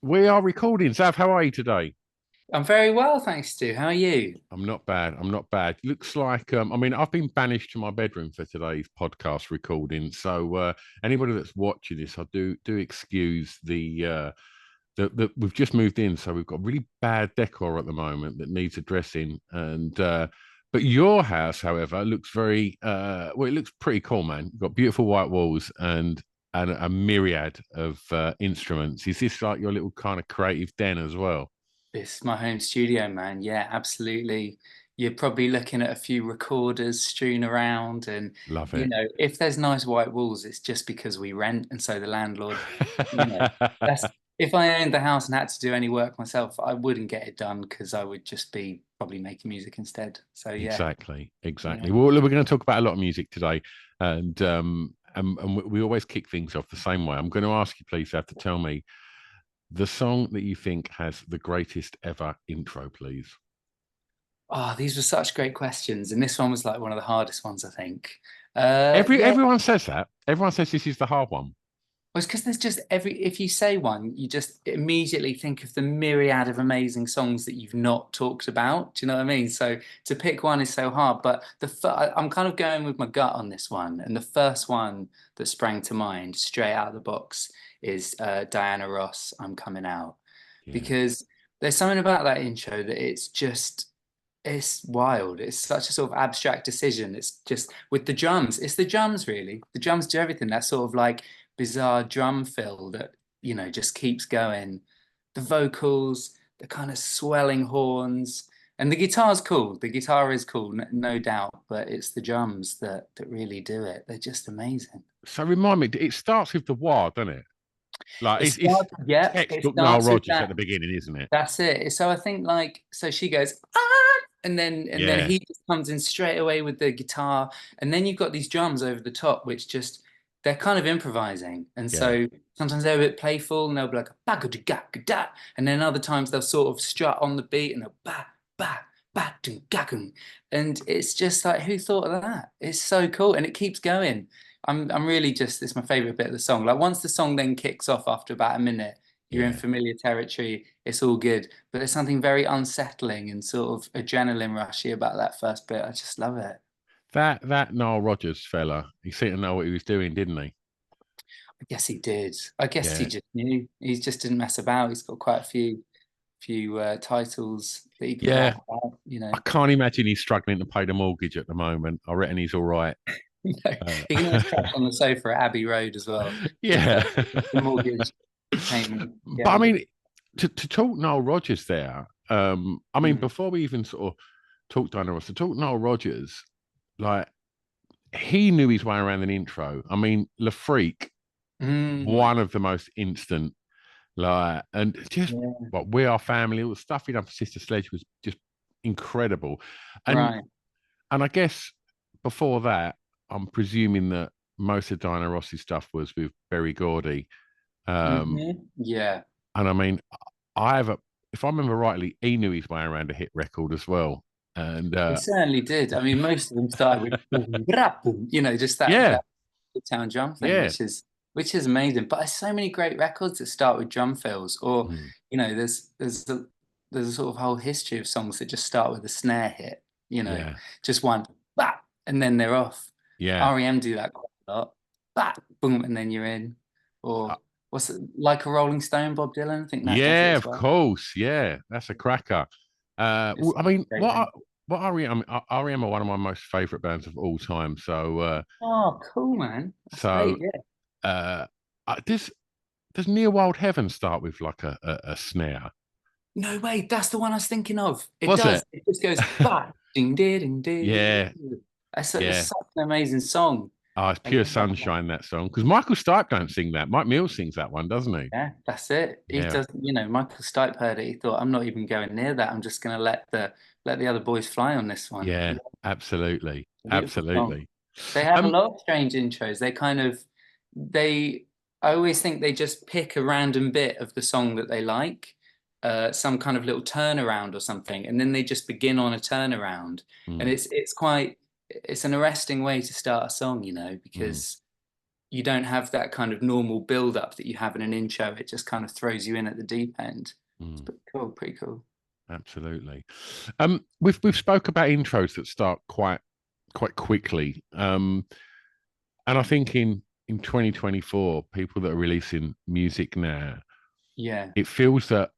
We are recording. Zav, how are you today? I'm very well, thanks, Stu. How are you? I'm not bad. I'm not bad. Looks like I've been banished to my bedroom for today's podcast recording. So anybody that's watching this, I do excuse the we've just moved in, so we've got really bad decor at the moment that needs addressing. And but your house, however, looks very well. It looks pretty cool, man. You've got beautiful white walls and a myriad of instruments. Is this like your little kind of creative den as well? This is my home studio, man. Yeah, absolutely. You're probably looking at a few recorders strewn around, and Love it. if there's nice white walls, it's just because we rent, and so the landlord, you know, that's if I owned the house and had to do any work myself, I wouldn't get it done because I would just be probably making music instead. So yeah, Exactly, yeah. exactly. Well, we're going to talk about a lot of music today, and we always kick things off the same way. I'm going to ask you, please, have to tell me the song that you think has the greatest ever intro, please. Oh, these were such great questions, and this one was like one of the hardest ones, I think. Yeah, Everyone says that. Everyone says this is the hard one. well, it's because there's just if you say one, you just immediately think of the myriad of amazing songs that you've not talked about. Do you know what I mean? So to pick one is so hard, but I'm kind of going with my gut on this one. And the first one that sprang to mind straight out of the box is Diana Ross, I'm Coming Out. Yeah, Because there's something about that intro that it's wild. It's such a sort of abstract decision. It's just with the drums. It's the drums, really. The drums do everything. That sort of like bizarre drum fill that, just keeps going. The vocals, the kind of swelling horns, and the guitar's cool. The guitar is cool, no doubt, but it's the drums that really do it. They're just amazing. so remind me, it starts with the wah, doesn't it? Like it's It textbook Nile starts with Rodgers at that. the beginning, isn't it? That's it. So I think so she goes, ah, and then Yeah, he just comes in straight away with the guitar, and then you've got these drums over the top, which just they're kind of improvising, and yeah. so sometimes they're a bit playful, and they'll be like ba-ga-da-ga-ga-da, and then other times they'll sort of strut on the beat and they'll ba-ba-dum-ga-gum, and it's just like who thought of that? It's so cool, and it keeps going. I'm really just it's my favorite bit of the song. Like once the song then kicks off after about a minute, you're in Yeah. familiar territory. It's all good, but there's something very unsettling and sort of adrenaline rushy about that first bit. I just love it. That Nile Rodgers fella, he seemed to know what he was doing, didn't he? I guess he did. I guess he Yeah. just knew. He just didn't mess about. He's got quite a few titles that he could Yeah. rap about. I can't imagine he's struggling to pay the mortgage at the moment. I reckon he's all right. He can always crash on the sofa at Abbey Road as well. With Yeah. the mortgage payment. But Yeah. I mean, to talk Noel Rogers there, Mm. before we even sort of talk Diana Ross, to talk Noel Rogers, like he knew his way around an intro. I mean, Le Freak, Mm. one of the most instant, like, and just Yeah. what we are family, all the stuff he done for Sister Sledge was just incredible. And Right. I guess before that, I'm presuming that most of Diana Ross's stuff was with Berry Gordy. Um, Yeah. and I mean, I have a, if I remember rightly, he knew his way around a hit record as well. And They certainly did. I mean, most of them started with boom, bra, boom, just that yeah, that town drum thing, yeah, which is amazing. But there's so many great records that start with drum fills, or mm, there's a sort of whole history of songs that just start with a snare hit, yeah, just one, bah, and then they're off. yeah, REM do that quite a lot, bah, boom, and then you're in. uh, Or what's it like a Rolling Stone, Bob Dylan? I think that does it yeah. as Of well. course, yeah. That's a cracker. It's I mean, great. what REM? REM are one of my most favorite bands of all time. Oh, cool, man. That's So great. Yeah. uh, does Near Wild Heaven start with like a snare? No way, that's the one I was thinking of. It Was does. it? It just goes bah, ding ding ding ding. Yeah, It's yeah. such an amazing song. Oh, it's I pure love that. sunshine, that song. Because Michael Stipe don't sing that. Mike Mills sings that one, doesn't he? Yeah, that's it. He Yeah, does. Michael Stipe heard it. He thought, I'm not even going near that. I'm just going to let the other boys fly on this one. yeah, Yeah, absolutely, it's a beautiful song. absolutely. They have a Um, lot of strange intros. They. I always think they just pick a random bit of the song that they like, some kind of little turnaround or something, and then they just begin on a turnaround, and mm, it's an arresting way to start a song, mm. because you don't have that kind of normal build up that you have in an intro. It just kind of throws you in at the deep end. It's Mm, pretty cool, pretty cool. absolutely. We've spoke about intros that start quite quickly. And I think in 2024, people that are releasing music now, Yeah, it feels that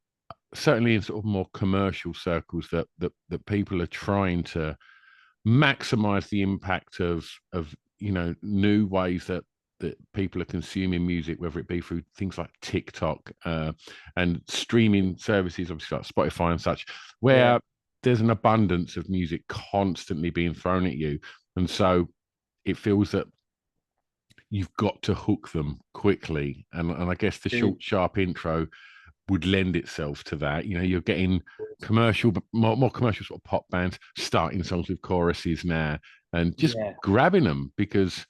certainly in sort of more commercial circles that people are trying to maximize the impact of new ways that people are consuming music, whether it be through things like TikTok and streaming services, obviously like Spotify and such, yeah, where there's an abundance of music constantly being thrown at you, and so it feels that you've got to hook them quickly, and I guess the true. short, sharp intro would lend itself to that. You're getting commercial, more commercial sort of pop bands starting songs with choruses now and just Yeah, grabbing them because,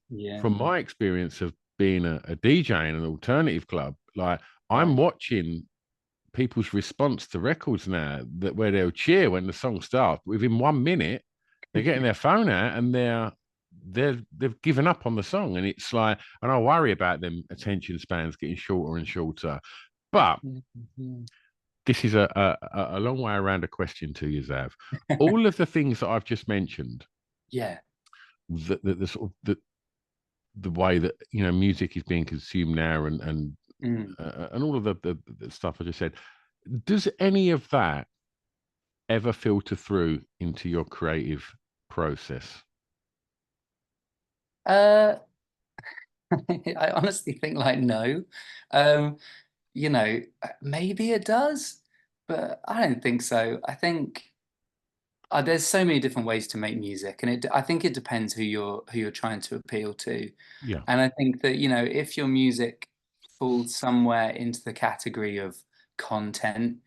yeah, from my experience of being a DJ in an alternative club, like I'm right. watching people's response to records now that where they'll cheer when the song starts. But within 1 minute, they're getting their phone out and they've given up on the song, and it's like, and I worry about them attention spans getting shorter and shorter. But Mhm. this is a long way around a question to you, Zav. All of the things that I've just mentioned, Yeah. the sort of the way that music is being consumed now, Mm. and all of the stuff I just said, does any of that ever filter through into your creative process? Uh, I honestly think like no. Um, maybe it does, but I don't think so. I think there's so many different ways to make music, and I think it depends who you're trying to appeal to. Yeah. And I think that, if your music falls somewhere into the category of content,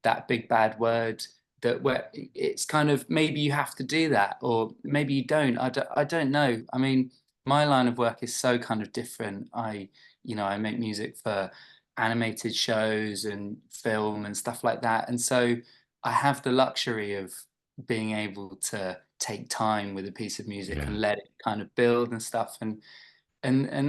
that big bad word that where it's kind of maybe you have to do that, or maybe you don't. I don't know. I mean, my line of work is so kind of different. I make music for animated shows and film and stuff like that. And so I have the luxury of being able to take time with a piece of music Yeah. and let it kind of build and stuff. And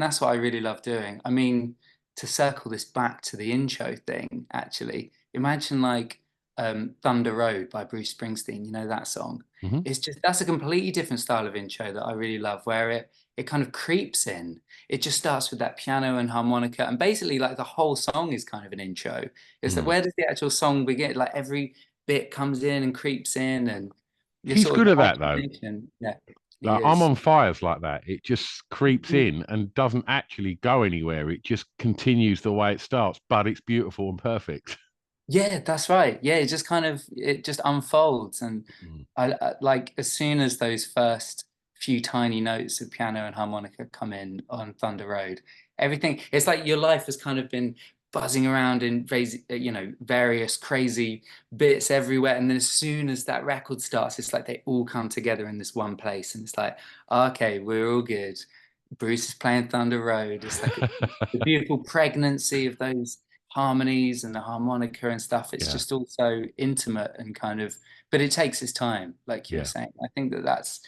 that's what I really love doing. I mean, to circle this back to the intro thing, actually, imagine like Thunder Road by Bruce Springsteen, that song. Hmm. It's just that's a completely different style of intro that I really love, where it kind of creeps in. It just starts with that piano and harmonica, and basically like the whole song is kind of an intro. It's that Mm. where does the actual song begin? Like every bit comes in and creeps in, and your He's sort good of at that though. imagination. Yeah, he Like I'm is. on fires like that. It just creeps in and doesn't actually go anywhere. It just continues the way it starts, but it's beautiful and perfect. Yeah, that's right. Yeah, it just unfolds, and Mm. I like as soon as those first few tiny notes of piano and harmonica come in on Thunder Road, everything it's like your life has kind of been buzzing around in various crazy bits everywhere, and then as soon as that record starts, it's like they all come together in this one place, and it's like, okay, we're all good. Bruce is playing Thunder Road. It's like the beautiful pregnancy of those harmonies and the harmonica and stuff. It's Yeah. just also intimate and kind of, but it takes its time, like you were Yeah. saying. I think that's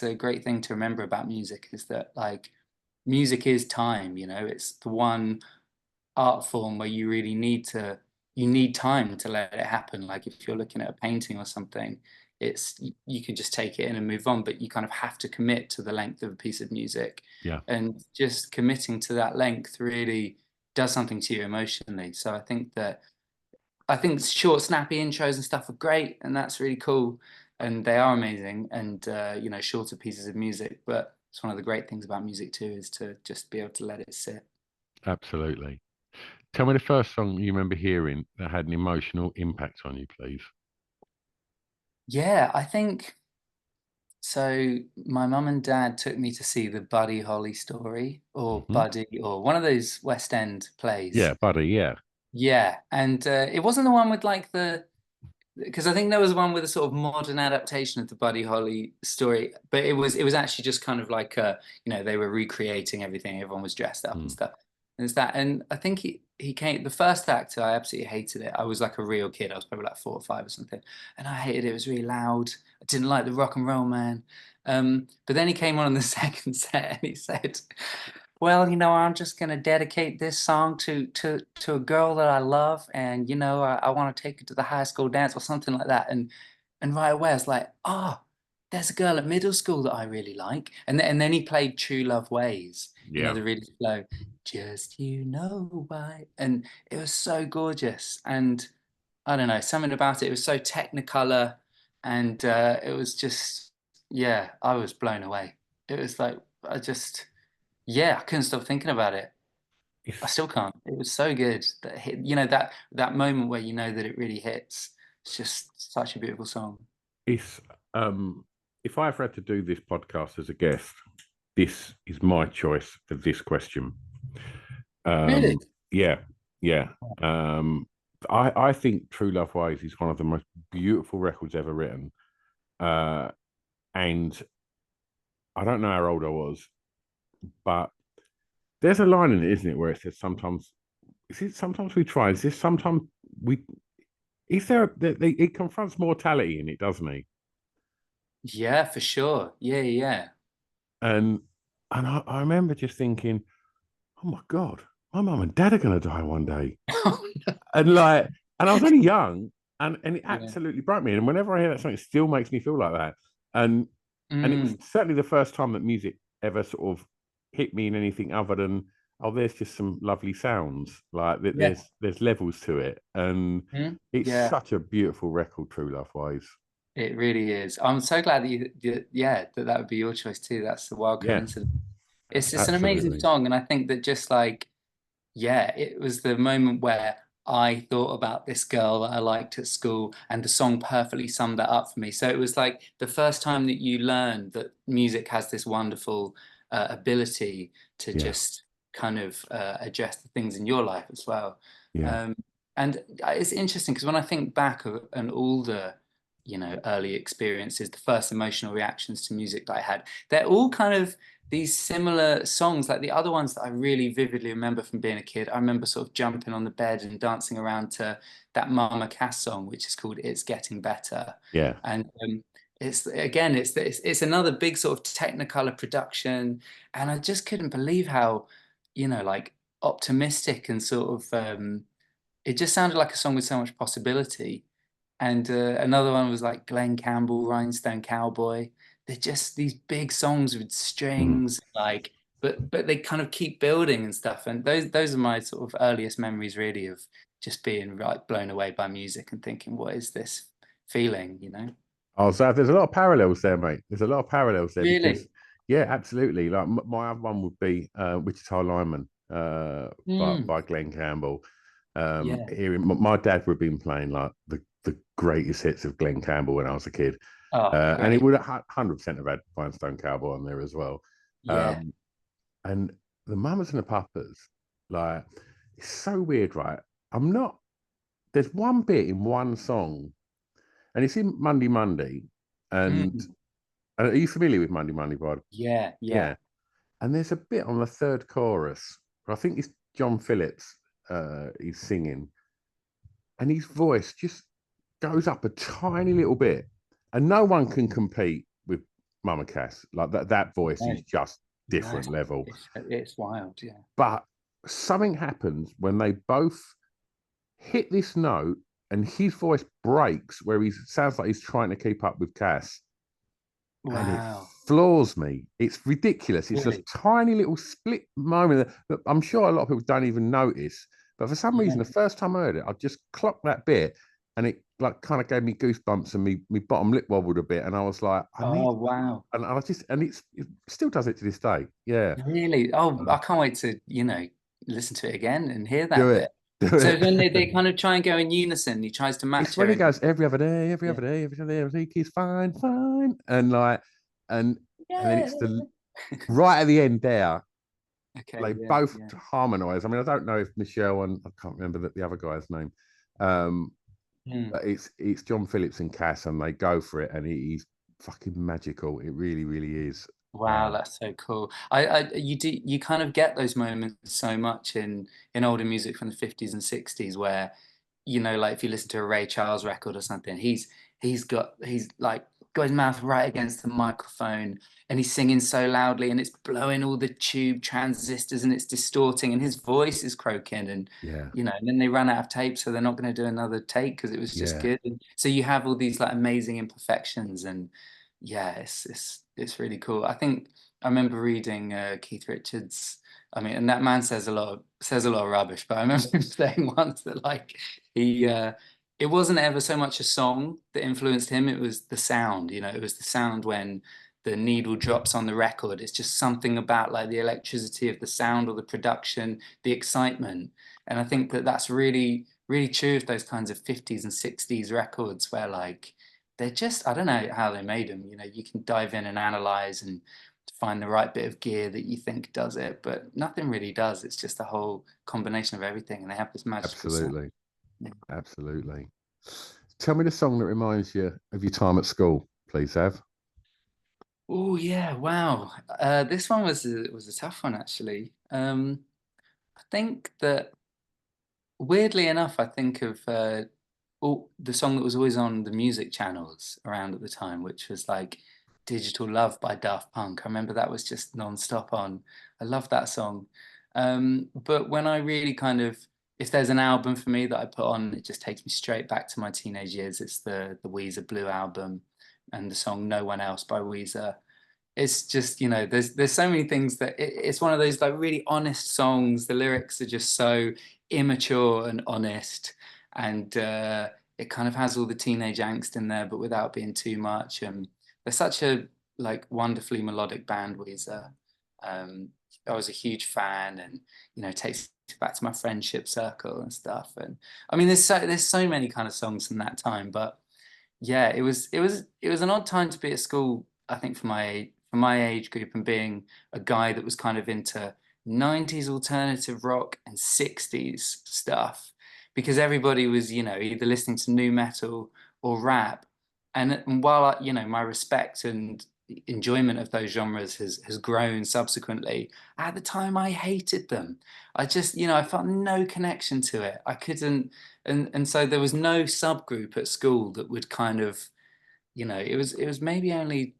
a great thing to remember about music is that like music is time, it's the one art form where you need time to let it happen. Like if you're looking at a painting or something, you can just take it in and move on, but you kind of have to commit to the length of a piece of music. Yeah. And just committing to that length really does something to you emotionally. So I think short, snappy intros and stuff are great, and that's really cool, and they are amazing, and shorter pieces of music. But it's one of the great things about music too, is to just be able to let it sit. Absolutely. Tell me the first song you remember hearing that had an emotional impact on you, please. Yeah, I think so. My mum and dad took me to see the Buddy Holly story, or Hmm. Buddy, or one of those West End plays. Yeah, buddy. Yeah. Yeah, and it wasn't the one with like because I think there was one with a sort of modern adaptation of the Buddy Holly story, but it was actually just kind of like they were recreating everything. Everyone was dressed up and Mm. stuff. And it's that, and I think he came the first actor. I absolutely hated it. I was like a real kid. I was probably like 4 or 5 or something, and I hated it. It was really loud. I didn't like the rock and roll man. But then he came on the second set and he said, well, I'm just gonna dedicate this song to a girl that I love, and I want to take her to the high school dance or something like that. And right away I was like, oh, there's a girl at middle school that I really like. And then he played True Love Ways, Yeah. the really slow, just why. And it was so gorgeous. And I don't know, something about it. It was so Technicolor, and it was just, yeah, I was blown away. It was like yeah, I couldn't stop thinking about it. I It's still can't. It was so good that that moment where that it really hits. It's just such a beautiful song. it's if I ever had to do this podcast as a guest, this is my choice for this question. Really? Yeah, yeah. Um, I think True Love Ways is one of the most beautiful records ever written. And I don't know how old I was, but there's a line in it, isn't it, where it says sometimes is it sometimes we try, is this sometimes we is there it confronts mortality in it, doesn't he? Yeah, for sure. Yeah, yeah. And I remember just thinking, oh my God, my mum and dad are gonna die one day. And like, and I was only young, and it Yeah. absolutely broke me. And whenever I hear that song, it still makes me feel like that. And it was Mm, certainly the first time that music ever sort of hit me in anything other than, oh, there's just some lovely sounds. Like yeah. there's levels to it, and Mm, it's yeah. such a beautiful record, True Love Ways. It really is. I'm so glad that yeah, that would be your choice too. That's the wild Yeah, coincidence. It's an amazing absolutely. song, and I think that just like yeah, it was the moment where I thought about this girl that I liked at school, and the song perfectly summed that up for me. So it was like the first time that you learn that music has this wonderful ability to Yeah, just kind of address the things in your life as well. yeah, Um, and it's interesting because when I think back and all the, early experiences, the first emotional reactions to music that I had, they're all kind of these similar songs, like the other ones that I really vividly remember from being a kid. I remember sort of jumping on the bed and dancing around to that Mama Cass song, which is called "It's Getting Better." yeah. And it's again, it's another big sort of Technicolor production, and I just couldn't believe how, like optimistic and sort of it just sounded like a song with so much possibility. And another one was like Glenn Campbell, Rhinestone Cowboy. They're just these big songs with Mm. strings, like, but they kind of keep building and stuff. And those are my sort of earliest memories, really, of just being like blown away by music and thinking, what is this feeling, Oh, so there's a lot of parallels there, mate. There's a lot of parallels there because, Really? yeah, absolutely. Like my other one would be Wichita Lineman Mm, by Glenn Campbell. yeah. Hearing my dad would have been playing like the greatest hits of Glenn Campbell when I was a kid, Oh, and it great. would 100% have had Rhinestone Cowboy on there as well. Yeah. Um, and the Mamas and the Papas, like, it's so weird, right? I'm not. There's one bit in one song, and it's in Monday Monday, and Mm, are you familiar with Monday Monday, Bride? yeah, Yeah. yeah. And there's a bit on the third chorus where I think it's John Phillips he's singing, and his voice just goes up a tiny little bit, and no one can compete with Mama Cass. Like that voice No, is just no, different level. it's wild, yeah. But something happens when they both hit this note, and his voice breaks where he sounds like he's trying to keep up with Cass, and it Wow. floors me. It's ridiculous. It's a Really? tiny little split moment that I'm sure a lot of people don't even notice. But for some reason, Yeah. the first time I heard it, I just clocked that bit, and it like kind of gave me goosebumps, and me bottom lip wobbled a bit, and I was like, I need, Oh, wow. and I just, and it still does it to this day. Yeah, Really? Oh, I can't wait to, listen to it again and hear do that it, bit. do So it. then they kind of try and go in unison. He tries to It's match when her he in. goes every other day, every Yeah. other day, every other day, every week, he's fine, fine, and like, and and then Yeah. it's the right at the end there. Okay, They yeah, both yeah. harmonize. I mean, I don't know if Michelle and I can't remember the other guy's name. Um, Hmm. but it's John Phillips and Cass, and they go for it, and he's fucking magical. It really, really is. Wow, that's so cool. You kind of get those moments so much in older music from the 50s and 60s where, like if you listen to a Ray Charles record or something, he's like got his mouth right against the microphone, and he's singing so loudly, and it's blowing all the tube transistors, and it's distorting, and his voice is croaking, and Yeah. and then they ran out of tape, so they're not going to do another take because it was just Yeah. good. And so you have all these like amazing imperfections, and yeah, it's really cool. I think I remember reading Keith Richards. I mean, and that man says a lot of rubbish, but I remember him saying once that like he it wasn't ever so much a song that influenced him, it was the sound, it was the sound when the needle drops on the record. It's just something about like the electricity of the sound or the production, the excitement. And I think that that's really, really true of those kinds of 50s and 60s records where like they're just, I don't know how they made them. You can dive in and analyze and find the right bit of gear that you think does it, but nothing really does. It's just a whole combination of everything, and they have this magical sound. Absolutely. Yeah. Absolutely. Tell me the song that reminds you of your time at school, please, Xav. Oh yeah, wow. This one was a tough one actually. I think that weirdly enough, I think of the song that was always on the music channels around at the time, which was like Digital Love by Daft Punk. I remember that was just non-stop on. I love that song. But when I really if there's an album for me that I put on, it just takes me straight back to my teenage years. It's the Weezer Blue album and the song No One Else by Weezer. It's just, there's so many things that it's one of those like really honest songs. The lyrics are just so immature and honest, and it kind of has all the teenage angst in there, but without being too much. And they're such a like wonderfully melodic band, Weezer. Um, I was a huge fan, and it takes me back to my friendship circle and stuff. And I mean, there's so many kind of songs from that time, but yeah, it was an odd time to be at school, I think, for my age group, and being a guy that was kind of into 90s alternative rock and 60s stuff, because everybody was, either listening to new metal or rap. And while my respect and enjoyment of those genres has grown subsequently, at the time I hated them. I just, I felt no connection to it. I couldn't, and so there was no subgroup at school that would kind of, it was maybe only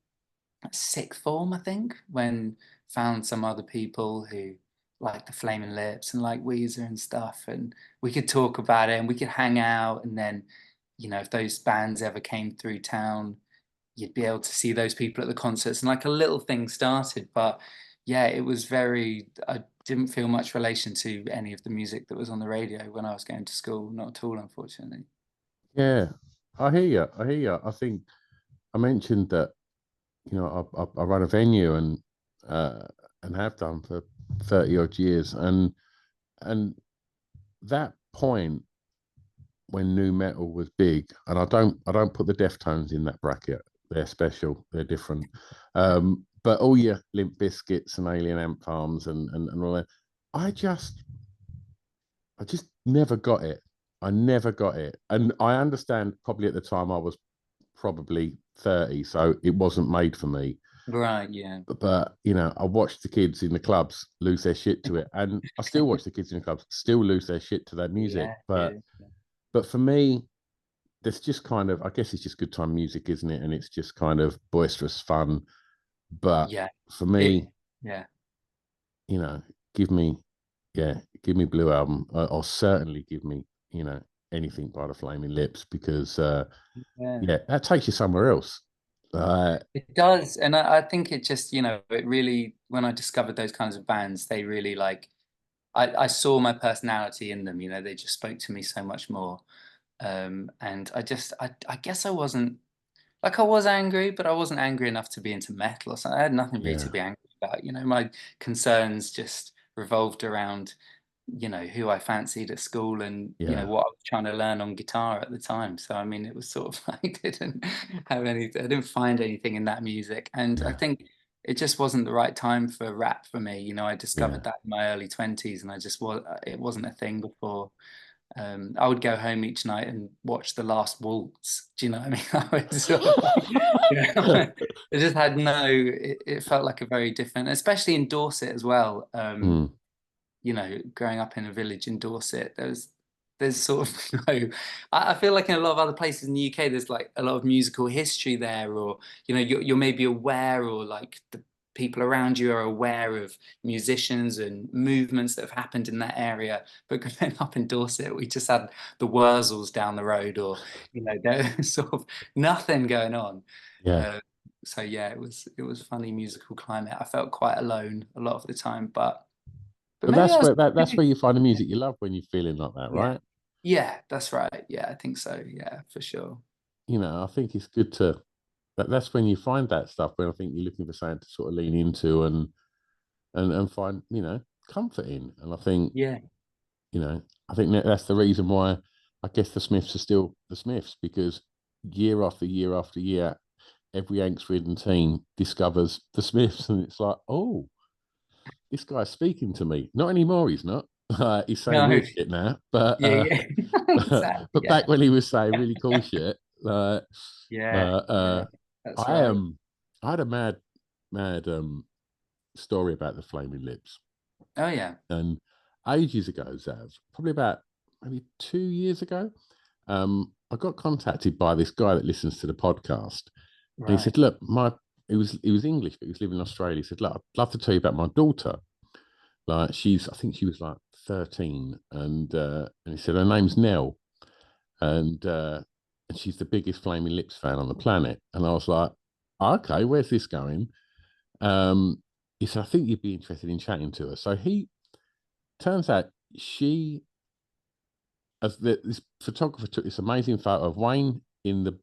sixth form, I think, when found some other people who like the Flaming Lips and like Weezer and stuff, and we could talk about it and we could hang out, and then, if those bands ever came through town, you'd be able to see those people at the concerts, and like a little thing started. But yeah, it was I didn't feel much relation to any of the music that was on the radio when I was going to school, not at all, unfortunately. Yeah, I hear you. I hear you. I think I mentioned that, I run a venue uh, and have done for 30 odd years. And that point when new metal was big, and I don't put the Deftones in that bracket. They're special. They're different. But all your Limp Biscuits and Alien Ant Farms and all that, I just I just never got it. I never got it. And I understand probably at the time I was probably 30, so it wasn't made for me. Right, yeah. But I watched the kids in the clubs lose their shit to it, and I still watch the kids in the clubs still lose their shit to that music. Yeah, But yeah, but for me, there's just kind of, I guess it's just good time music, isn't it? And it's just kind of boisterous fun. But yeah. for It, me, yeah. you know, give me, yeah, give me Blue Album, or certainly give me, anything by the Flaming Lips, because Yeah. yeah, that takes you somewhere else. It does. And I think it just, it really, when I discovered those kinds of bands, they really like, I saw my personality in them, they just spoke to me so much more. And I guess I wasn't, like I was angry, but I wasn't angry enough to be into metal or something. I had nothing really Yeah, to be angry about. My concerns just revolved around, who I fancied at school, and, yeah, what I was trying to learn on guitar at the time. So, I mean, it was sort of like, I didn't find anything in that music. And I yeah, think it just wasn't the right time for rap for me. I yeah, discovered that in my early 20s, and it wasn't a thing before. I would go home each night and watch The Last Waltz. Do you know what I mean? I would sort of like, it just had it felt like a very different, especially in Dorset as well. mm, Growing up in a village in Dorset, there was there's sort of no. I feel like in a lot of other places in the UK, there's like a lot of musical history there, or you're maybe aware, or like the people around you are aware of musicians and movements that have happened in that area. But growing up in Dorset, we just had the Wurzels down the road, or there's sort of nothing going on. Yeah. Uh, so yeah, it was funny musical climate. I felt quite alone a lot of the time, but But maybe I that's was. that's where you find the music you love when you're feeling like that, Yeah. right? Yeah, that's right. Yeah, I think so. Yeah, for sure. I think it's good to that's when you find that stuff when I think you're looking for something to sort of lean into and find, comfort in. And Yeah. I think that's the reason why I guess the Smiths are still the Smiths, because year after year after year, every angst-ridden team discovers the Smiths, and it's like, oh, this guy's speaking to me. Not anymore, he's not. He's saying No. weird shit now, but Yeah, yeah. Exactly. but back Yeah. when he was saying really cool shit, uh, Yeah. Yeah. uh, That's I right. I had a mad story about the Flaming Lips, Oh yeah. and ages ago, Zav, probably about maybe 2 years ago, I got contacted by this guy that listens to the podcast, and he Right. said, "Look, my he was English, but he was living in Australia." He said, "Look, I'd love to tell you about my daughter. Like I think she was like 13, and he said her name's Nell, and she's the biggest Flaming Lips fan on the planet." And I was like, "Okay, where's this going?" Um, he said, "I think you'd be interested in chatting to her." So he turns out she, this photographer took this amazing photo of Wayne in the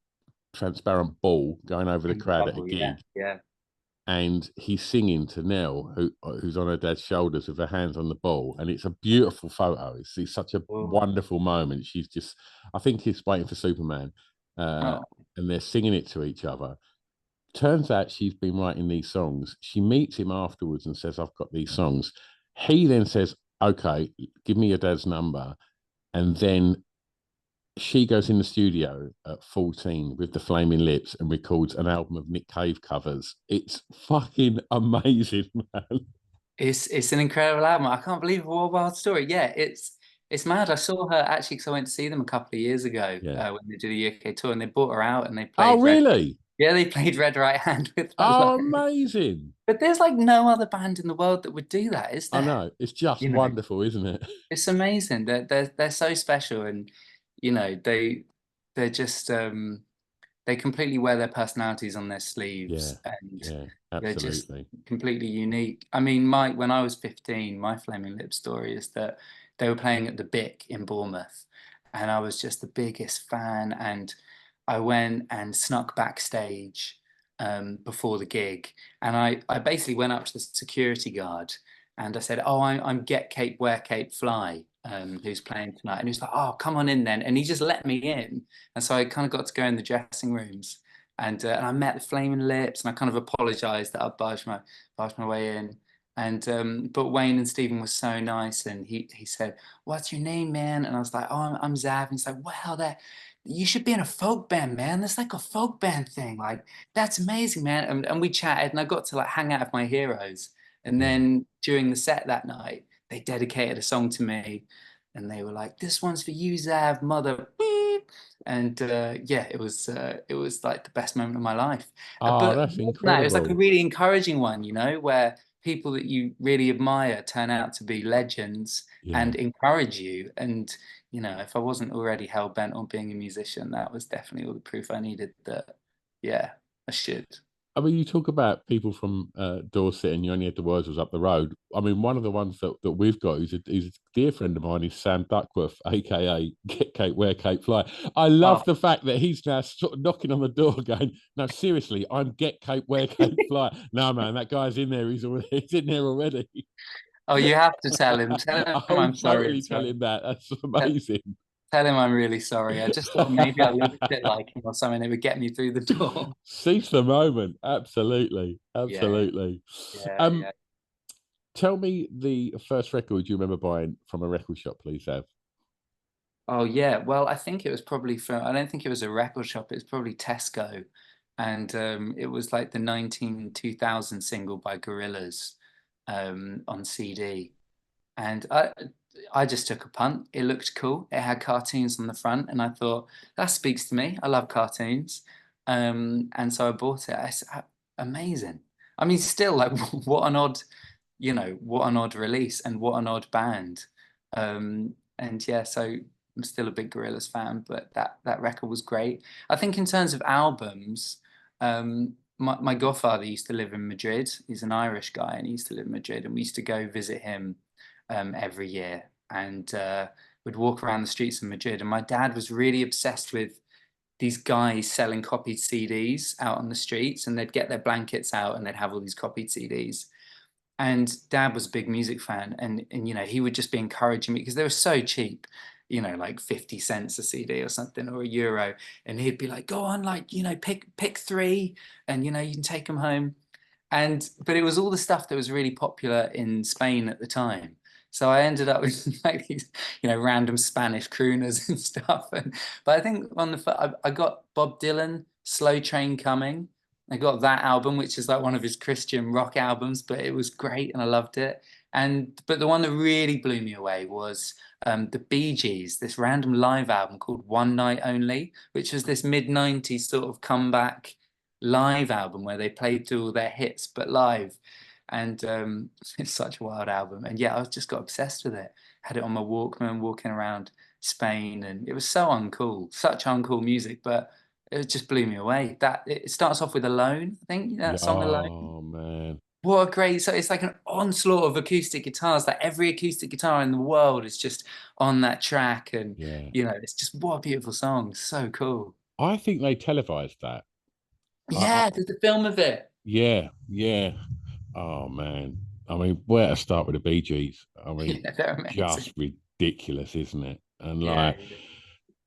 transparent ball going over the In the crowd at a bubble. Yeah. gig, Yeah. and he's singing to Nell, who's on her dad's shoulders with her hands on the ball, and it's a beautiful photo. It's such a Oh. wonderful moment. She's just, I think he's waiting for Superman, uh, Oh. and they're singing it to each other. Turns out she's been writing these songs. She meets him afterwards and says, "I've got these songs." He then says, "Okay, give me your dad's number," and then she goes in the studio at 14 with the Flaming Lips and records an album of Nick Cave covers. It's fucking amazing, man. It's an incredible album. I can't believe War Wild Story. Yeah, it's mad. I saw her actually because I went to see them a couple of years ago Yeah. when they did a UK tour, and they brought her out and they Oh, played Red. really? Yeah, they played Red Right Hand with her Oh, live. amazing. But there's like no other band in the world that would do that, is I there? know. It's just You know, wonderful, isn't it? it's amazing. They're so special, and they're just they completely wear their personalities on their Yeah. sleeves, and Yeah. they're just Absolutely. completely unique. I mean, my when I was 15, my Flaming Lips story is that they were playing at the Bic in Bournemouth, and I was just the biggest fan, and I went and snuck backstage before the gig, and I basically went up to the security guard and I said, "Oh, I'm Get Cape, Wear Cape, Fly, who's playing tonight," and he was like, "Oh, come on in then," and he just let me in. And so I kind of got to go in the dressing rooms, and I met the Flaming Lips, and I kind of apologized that I barged my way in. And but Wayne and Stephen were so nice, and he said, "What's your name, man?" And I was like, "Oh, I'm Xav." And he's like, "Wow, that you should be in a folk band, man. That's like a folk band thing. Like that's amazing, man." And we chatted, and I got to like hang out with my heroes. And Mm. then during the set that night, they dedicated a song to me, and they were like, "This one's for you, Zav, mother." Beep. And yeah, it was like the best moment of my life. Oh, But that's more than that, it was like a incredible. really encouraging one, where people that you really admire turn out to be legends Yeah. and encourage you. And if I wasn't already hell bent on being a musician, that was definitely all the proof I needed that, yeah, I should. I mean, you talk about people from Dorset, and you only had the Wurzels up the road. I mean, one of the ones that we've got who's a dear friend of mine is Sam Duckworth, aka Get Cape, Wear Cape, Fly. I love Oh, the fact that he's now sort of knocking on the door, going, "No, seriously, I'm Get Cape, Wear Cape, Fly." No, man, that guy's in there. He's in there already. oh, you have to tell him. Tell him I'll I'm sorry totally as tell well. him that. That's Tell amazing. tell him I'm really sorry. I just thought maybe I looked a bit like him or something. It would get me through the door. Seize the moment. Absolutely. Yeah, Absolutely. yeah, Um, yeah. Tell me the first record you remember buying from a record shop, please, Ev. Oh yeah. Well, I think it was probably from. I don't think it was a record shop. It was probably Tesco, and it was like the 2000 single by Gorillaz on CD. And I just took a punt. It looked cool. It had cartoons on the front, and I thought that speaks to me. I love cartoons, and so I bought it. Amazing. I mean, still, like, what an odd, what an odd release, and what an odd band. And yeah, so I'm still a big Gorillaz fan, but that record was great. I think in terms of albums, my godfather used to live in Madrid. He's an Irish guy, and he used to live in Madrid, and we used to go visit him every year, and would walk around the streets of Madrid. And my dad was really obsessed with these guys selling copied CDs out on the streets, and they'd get their blankets out and they'd have all these copied CDs. And Dad was a big music fan, and he would just be encouraging me because they were so cheap, like 50 cents a CD or something, or €1. And he'd be like, go on, like, pick three, and you can take them home. But it was all the stuff that was really popular in Spain at the time. So I ended up with like these, random Spanish crooners and stuff. But I think I got Bob Dylan, Slow Train Coming. I got that album, which is like one of his Christian rock albums, but it was great and I loved it. But the one that really blew me away was the Bee Gees, this random live album called One Night Only, which was this mid-90s sort of comeback live album where they played through all their hits but live. And it's such a wild album. And yeah, I just got obsessed with it. Had it on my Walkman, walking around Spain, and it was so uncool, such uncool music, but it just blew me away. That it starts off with Alone, I think, Yeah. that song Alone. Oh man. What a great, so it's like an onslaught of acoustic guitars. Like every acoustic guitar in the world is just on that track, and Yeah. it's just what a beautiful song. So cool. I think they televised that. Yeah, there's the film of it. Yeah, yeah. Oh man. I mean, where to start with the Bee Gees? I mean, Yeah, they're amazing. just ridiculous, isn't it? And Yeah, like yeah.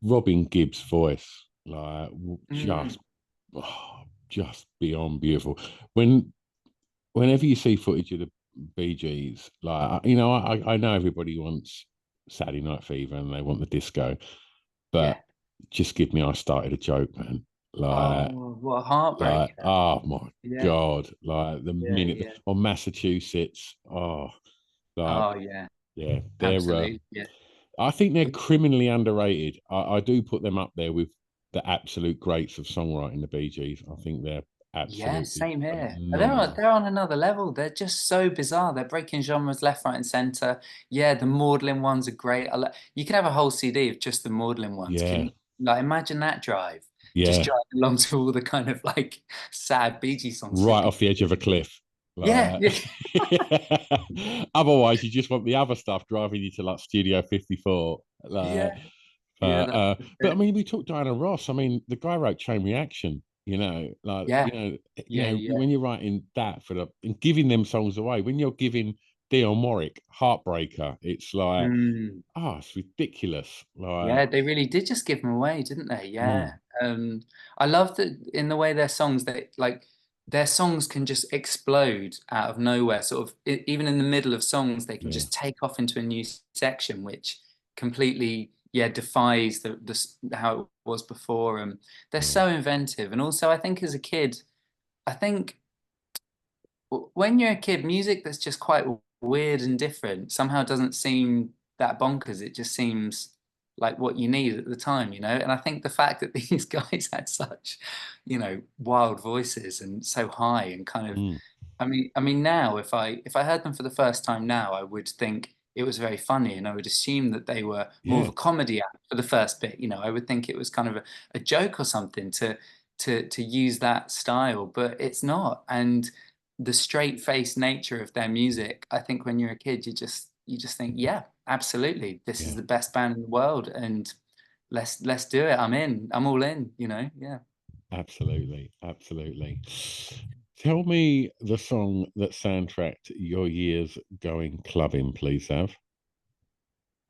Robin Gibb's voice, like Mm, just beyond beautiful. Whenever you see footage of the Bee Gees, like I know everybody wants Saturday Night Fever and they want the disco, yeah. but just give me I started a joke, man. Like Oh, what a heartbreaker. oh my Yeah, god, like the yeah, minute yeah. on Massachusetts, like Oh, yeah, yeah, they're absolutely. Yeah. I think they're criminally underrated. I do put them up there with the absolute greats of songwriting, the Bee Gees. I think they're Yeah, absolutely same here. phenomenal. They're on another level. They're just so bizarre. They're breaking genres left, right, and center. Yeah, the maudlin ones are great. You can have a whole CD of just the maudlin ones. Can Yeah, you like imagine that drive? Just yeah, driving along to all the kind of like sad Bee Gees songs. right off the edge of a cliff. Yeah, Like, yeah, otherwise, you just want the other stuff driving you to like Studio 54. yeah, Like, yeah. That's but I it. mean, we talked Diana Ross. I mean, the guy wrote Chain Reaction. Yeah, yeah, yeah. When you're writing that and giving them songs away, when you're giving Dionne Warwick Heartbreaker, it's like, Mm. it's ridiculous. Like, Yeah, they really did just give them away, didn't they? Yeah. mm, I love that in the way their songs can just explode out of nowhere. Sort of even in the middle of songs, they can yeah, just take off into a new section, which completely, yeah, defies how it was before. And they're yeah, so inventive. And also, I think as a kid, I think when you're a kid, music that's just quite weird and different somehow doesn't seem that bonkers. It just seems like what you need at the time. And I think the fact that these guys had such, wild voices and so high and kind of, mm, I mean, now if I heard them for the first time now, I would think it was very funny, and I would assume that they were more of yeah, a comedy act for the first bit. I would think it was kind of a joke or something to use that style, but it's not. And the straight-faced nature of their music, I think when you're a kid, you just think, yeah, absolutely, this is yeah. the best band in the world, and let's do it. I'm in. I'm all in. Yeah. Absolutely, absolutely. Tell me the song that soundtracked your years going clubbing, please, Sav.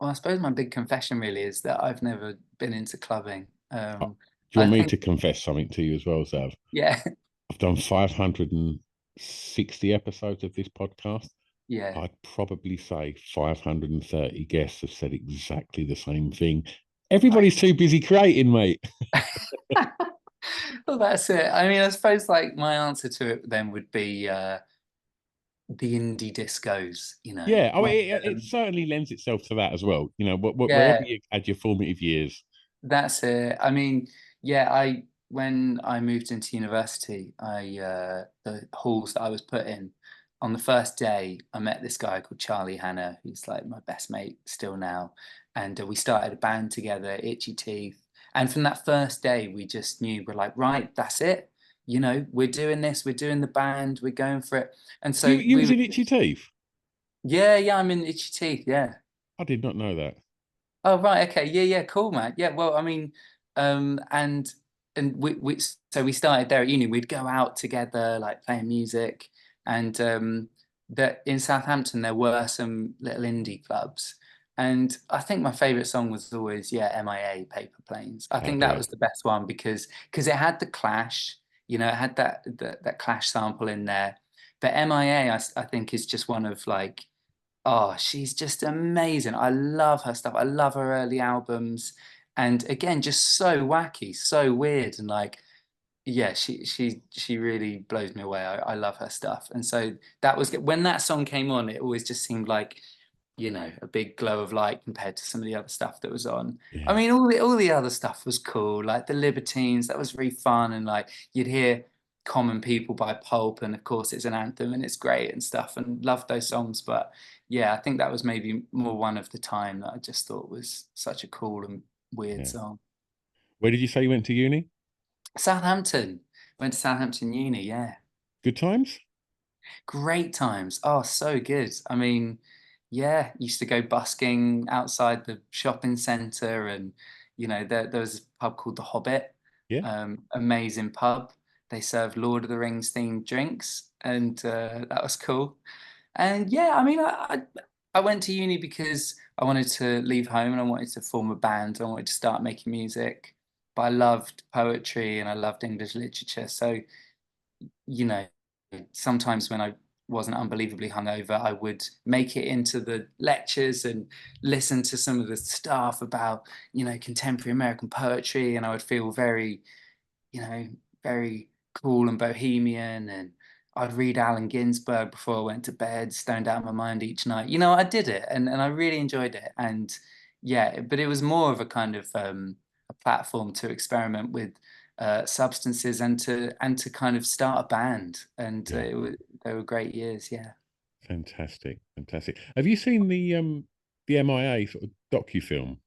Well, I suppose my big confession really is that I've never been into clubbing. Do you I want me think, to confess something to you as well, Sav? yeah, I've done 560 episodes of this podcast. yeah. I'd probably say 530 guests have said exactly the same thing. Everybody's too busy creating, mate. Well, that's it. I mean, I suppose like my answer to it then would be the indie discos, Yeah, I mean, when, it certainly lends itself to that as well. You know, wherever yeah, you had your formative years. that's it. I mean, yeah, I when I moved into university, the halls that I was put in, on the first day, I met this guy called Charlie Hanna, who's like my best mate still now, and we started a band together, Itchy Teeth. And from that first day, we just knew we're like, right, that's it. We're doing this. We're doing the band. We're going for it. And so You we was were, in Itchy Teeth. yeah, yeah. I'm in Itchy Teeth. Yeah. I did not know that. Oh, right. Okay. Yeah, yeah. Cool, man. Yeah. Well, I mean, um, and we so we started there at uni. We'd go out together, like playing music, and that in Southampton there were some little indie clubs, and I think my favorite song was always MIA Paper Planes. I Oh think that yeah, was the best one because it had the Clash, it had that Clash sample in there, but MIA I think is just one of like. Oh, she's just amazing. I love her stuff. I love her early albums. And again, just so wacky, so weird. And like, yeah, she really blows me away. I love her stuff. And so that was when that song came on, it always just seemed like, a big glow of light compared to some of the other stuff that was on. I yeah, mean, all the other stuff was cool, like the Libertines, that was really fun, and like you'd hear Common People by Pulp, and of course it's an anthem and it's great and stuff, and loved those songs. But yeah, I think that was maybe more one of the time that I just thought was such a cool and weird yeah. song. Where did you say you went to uni? Southampton, went to Southampton Uni, yeah. Good times. Great times. Oh, so good. I mean, yeah, used to go busking outside the shopping centre, and there was a pub called the Hobbit, Yeah, amazing pub. They served Lord of the Rings themed drinks, and that was cool. And yeah, I mean, I went to uni because I wanted to leave home and I wanted to form a band. I wanted to start making music, but I loved poetry and I loved English literature. So you know, sometimes when I wasn't unbelievably hungover, I would make it into the lectures and listen to some of the stuff about, contemporary American poetry, and I would feel very, you know, very cool and bohemian. And I'd read Allen Ginsberg before I went to bed, stoned out of my mind each night. I did it, and I really enjoyed it. And yeah, but it was more of a kind of a platform to experiment with substances and to kind of start a band. And yeah. they were great years. Yeah. Fantastic, fantastic. Have you seen the MIA sort of docu-film?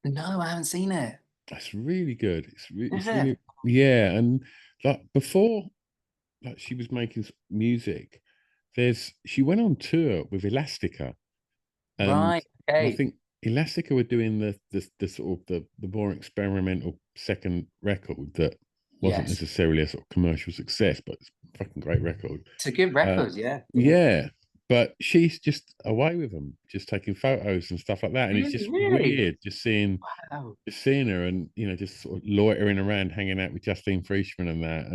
No, I haven't seen it. That's really good. Is It's it? really, yeah. And like before, like she was making music. She went on tour with Elastica, and Right. I Okay. think Elastica were doing the sort of the more experimental second record that wasn't Yes. necessarily a sort of commercial success, but it's a fucking great record. It's a good Uh, record. Yeah. Yeah. yeah, but she's just away with them, just taking photos and stuff like that, and it's Really, just really. weird just seeing Oh, her and just sort of loitering around, hanging out with Justine Friedman and that,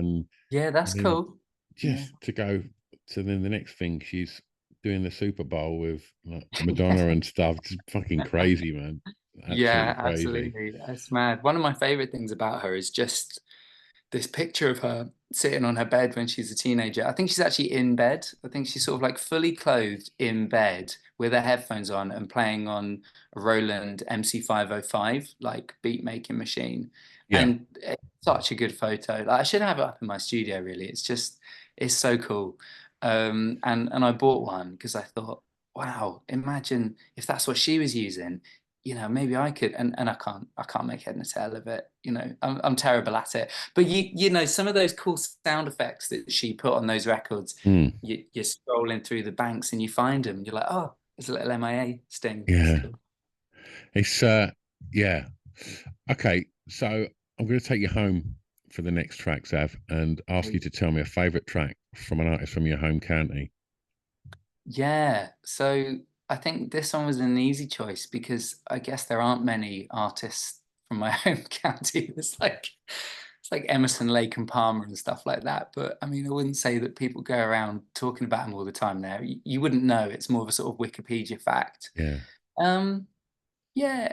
yeah, that's and then cool. Yeah. just to go to then the next thing she's doing the Super Bowl with like Madonna and stuff. Just fucking crazy, man. Yeah, Absolutely crazy. absolutely. That's mad. One of my favorite things about her is just this picture of her sitting on her bed when she's a teenager. I think she's actually in bed. I think she's sort of like fully clothed in bed with her headphones on and playing on a Roland MC505, like beat making machine. Yeah, And it's such a good photo. Like I should have it up in my studio, really. It's so cool. And I bought one because I thought, wow, imagine if that's what she was using. Maybe I could, and I can't make head and tail of it. I'm terrible at it. But some of those cool sound effects that she put on those records, mm, you're scrolling through the banks and you find them. You're like, oh, there's a little MIA sting. It's yeah. cool. It's yeah. Okay, so I'm going to take you home for the next track, Zav, and ask you to tell me a favourite track from an artist from your home county. Yeah. So I think this one was an easy choice because I guess there aren't many artists from my home county. It's like Emerson, Lake and Palmer and stuff like that. But I mean, I wouldn't say that people go around talking about them all the time there. You wouldn't know. It's more of a sort of Wikipedia fact. Yeah, Um, yeah,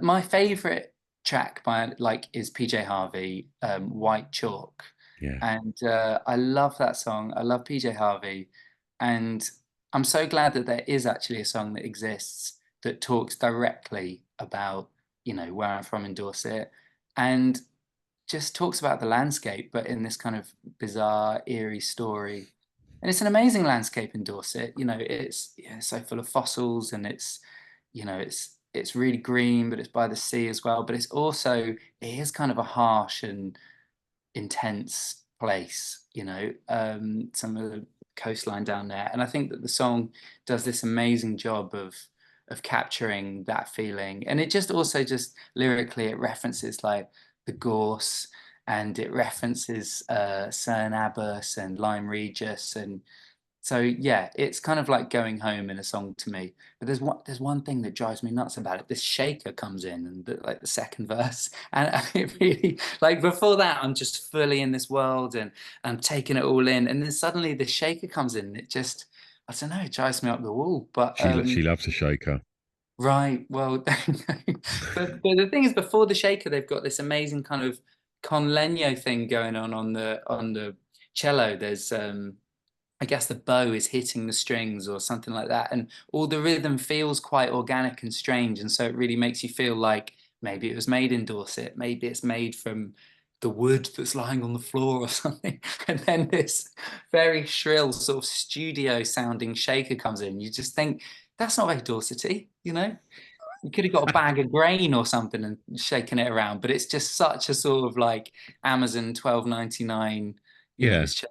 my favorite track by like is PJ Harvey, White Chalk, yeah, and I love that song. I love PJ Harvey, And I'm so glad that there is actually a song that exists that talks directly about, where I'm from in Dorset, and just talks about the landscape, but in this kind of bizarre, eerie story. And it's an amazing landscape in Dorset. It's so full of fossils, and it's really green, but it's by the sea as well. But it is kind of a harsh and intense place, some of the coastline down there. And I think that the song does this amazing job of capturing that feeling. And it just also just lyrically it references like the gorse, and it references Cern Abbas and Lyme Regis, and so yeah, it's kind of like going home in a song to me. But there's one thing that drives me nuts about it. This shaker comes in, and like the second verse, and it really, like, before that I'm just fully in this world and I'm taking it all in, and then suddenly the shaker comes in, and it just, I don't know, it drives me up the wall. But She loves a shaker. right, well, but the thing is, before the shaker, they've got this amazing kind of con legno thing going on the cello. There's I guess the bow is hitting the strings or something like that. And all the rhythm feels quite organic and strange. And so it really makes you feel like maybe it was made in Dorset, maybe it's made from the wood that's lying on the floor or something. And then this very shrill sort of studio sounding shaker comes in. You just think, that's not very Dorsety, You could have got a bag of grain or something and shaken it around, but it's just such a sort of like Amazon 12.99, Yeah, it's chill.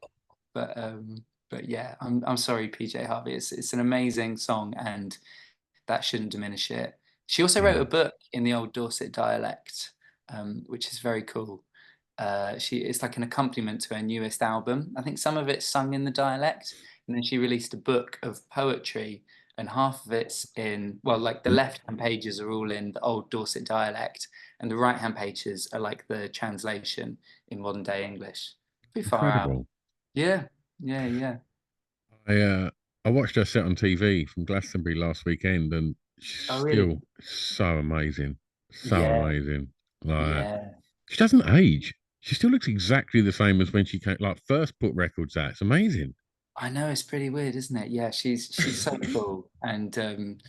But yeah, I'm sorry, PJ Harvey. It's an amazing song, and that shouldn't diminish it. She also wrote yeah. a book in the old Dorset dialect, which is very cool. It's like an accompaniment to her newest album. I think some of it's sung in the dialect, and then she released a book of poetry, and half of it's in, well, like the left-hand pages are all in the old Dorset dialect, and the right-hand pages are like the translation in modern day English. Pretty far out. Incredible. Yeah, yeah, yeah. I uh, I watched her set on TV from Glastonbury last weekend, and she's Oh, really? still so amazing, so Yeah, amazing. Like yeah. she doesn't age. She still looks exactly the same as when she came, like first put records out. It's amazing. I know, it's pretty weird, isn't it? Yeah, she's so cool. And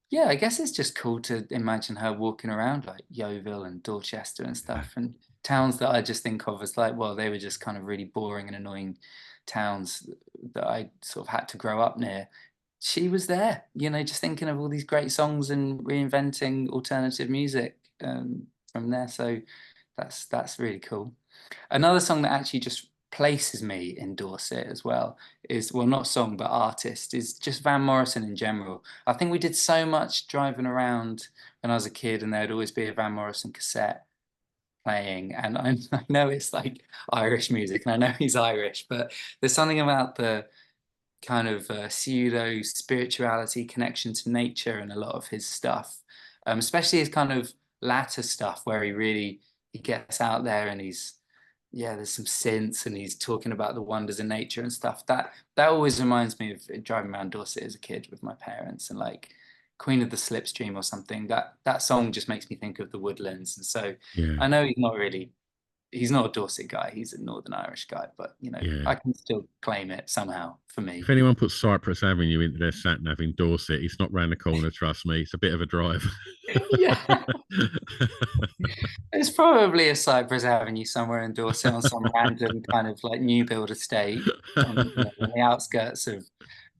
yeah, I guess it's just cool to imagine her walking around like Yeovil and Dorchester and stuff, and towns that I just think of as like, well, they were just kind of really boring and annoying towns that I sort of had to grow up near. She was there, just thinking of all these great songs and reinventing alternative music from there. So that's really cool. Another song that actually just places me in Dorset as well is, well, not song, but artist, is just Van Morrison in general. I think we did so much driving around when I was a kid, and there'd always be a Van Morrison cassette playing. And I know it's like Irish music, and I know he's Irish, but there's something about the kind of pseudo spirituality connection to nature and a lot of his stuff, especially his kind of latter stuff where he gets out there and there's some synths and he's talking about the wonders of nature and stuff. That always reminds me of driving around Dorset as a kid with my parents, and like Queen of the Slipstream or something. That song just makes me think of the woodlands. And so Yeah, I know he's not a Dorset guy, he's a Northern Irish guy, but yeah. I can still claim it somehow for If me. anyone puts Cypress Avenue into their sat nav in Dorset, it's not round the corner. Trust me, it's a bit of a drive. Yeah, there's probably a Cypress Avenue somewhere in Dorset on some random kind of like new build estate on the outskirts of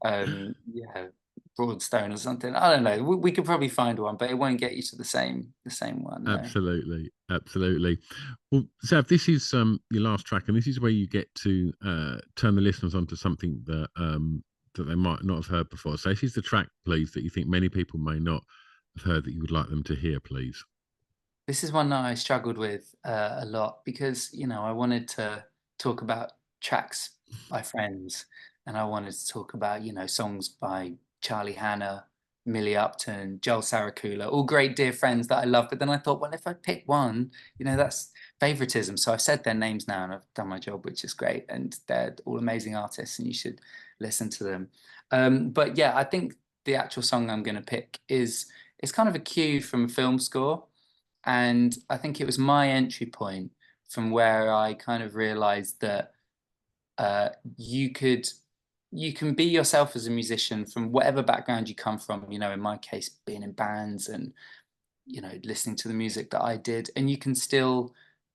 yeah, Broadstone or something. I don't know. We could probably find one, but it won't get you to the same one. No. Absolutely, absolutely. Well, Zav, this is your last track, and this is where you get to turn the listeners onto something that they might not have heard before. So, this is the track, please, that you think many people may not have heard that you would like them to hear, please. This is one that I struggled with a lot because, I wanted to talk about tracks by friends, and I wanted to talk about, songs by Charlie Hanna, Millie Upton, Joel Saracula, all great dear friends that I love. But then I thought, well, if I pick one, that's favoritism. So I've said their names now and I've done my job, which is great. And they're all amazing artists and you should listen to them. But yeah, I think the actual song I'm going to pick it's kind of a cue from a film score. And I think it was my entry point from where I kind of realized that you could you can be yourself as a musician from whatever background you come from. You know, in my case, being in bands and, you know, listening to the music that I did, and you can still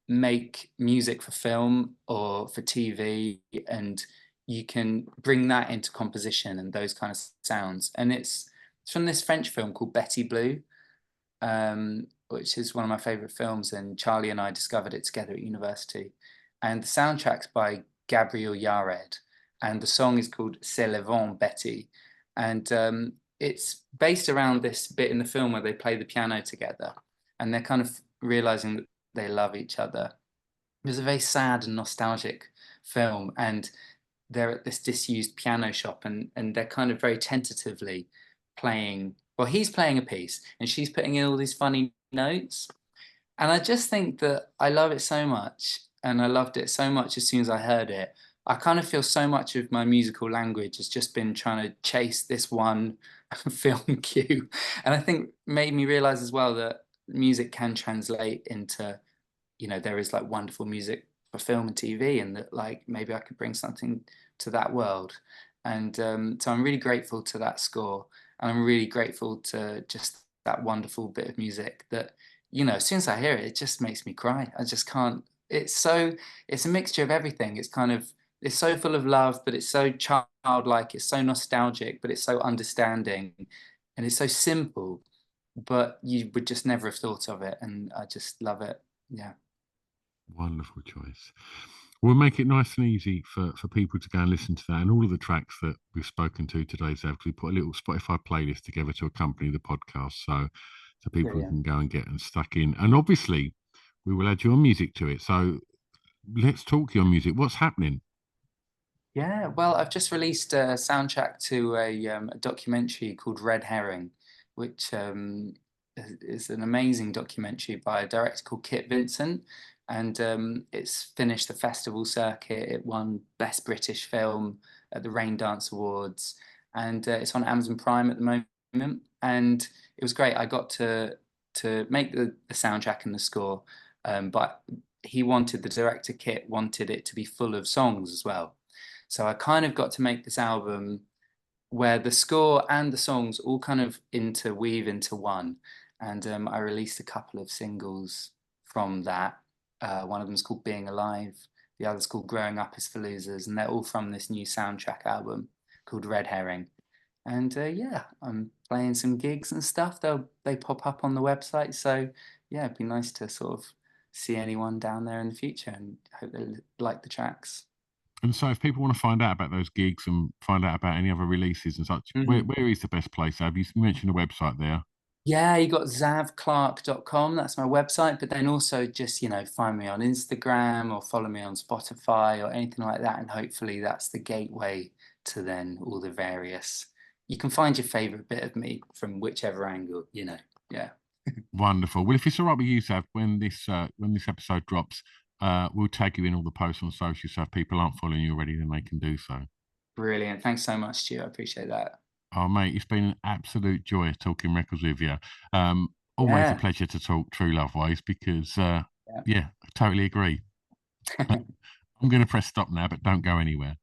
make music for film or for TV, and you can bring that into composition and those kind of sounds. And it's from this French film called Betty Blue, which is one of my favorite films, and Charlie and I discovered it together at university. And the soundtrack's by Gabriel Yared, and the song is called C'est le vent, Betty. And it's based around this bit in the film where they play the piano together, and they're kind of realizing that they love each other. It was a very sad and nostalgic film, and they're at this disused piano shop, and they're kind of very tentatively playing. Well, he's playing a piece, and she's putting in all these funny notes. And I just think that I love it so much, and I loved it so much as soon as I heard it. I kind of feel so much of my musical language has just been trying to chase this one film cue. And I think made me realize as well that music can translate into, you know, there is like wonderful music for film and TV, and that like maybe I could bring something to that world. And so I'm really grateful to that score, and I'm really grateful to just that wonderful bit of music that, you know, as soon as I hear it, it just makes me cry. I just can't. It's a mixture of everything. It's so full of love, but it's so childlike. It's so nostalgic, but it's so understanding, and it's so simple, but you would just never have thought of it. And I just love it. Yeah. Wonderful choice. We'll make it nice and easy for people to go and listen to that and all of the tracks that we've spoken to today, Zev, because we put a little Spotify playlist together to accompany the podcast, so people Brilliant. can go and get and stuck in. And obviously, we will add your music to it. So let's talk your music. What's happening? Yeah, well, I've just released a soundtrack to a documentary called Red Herring, which is an amazing documentary by a director called Kit Vincent. And it's finished the festival circuit. It won Best British Film at the Rain Dance Awards. And it's on Amazon Prime at the moment. And it was great. I got to make the soundtrack and the score, but the director Kit wanted it to be full of songs as well. So I kind of got to make this album where the score and the songs all kind of interweave into one. And I released a couple of singles from that. One of them is called Being Alive. The other's called Growing Up is for Losers. And they're all from this new soundtrack album called Red Herring. And yeah, I'm playing some gigs and stuff. They pop up on the website. So yeah, it'd be nice to sort of see anyone down there in the future, and hope they like the tracks. And so, if people want to find out about those gigs and find out about any other releases and such, Mhm. where is the best place? Have you mentioned a website there? Yeah, you got xavclarke.com. That's my website. But then also just, you know, find me on Instagram or follow me on Spotify or anything like that. And hopefully that's the gateway to then all the various. You can find your favorite bit of me from whichever angle, you know. Yeah. Wonderful. Well, if it's all right with you, Sav, when this episode drops, we'll tag you in all the posts on social. So if people aren't following you already, then they can do so. Brilliant. Thanks so much, Stu. I appreciate that. Oh, mate, it's been an absolute joy talking records with you. Always a Yeah. pleasure to talk true love ways because, Yeah. yeah, I totally agree. I'm going to press stop now, but don't go anywhere.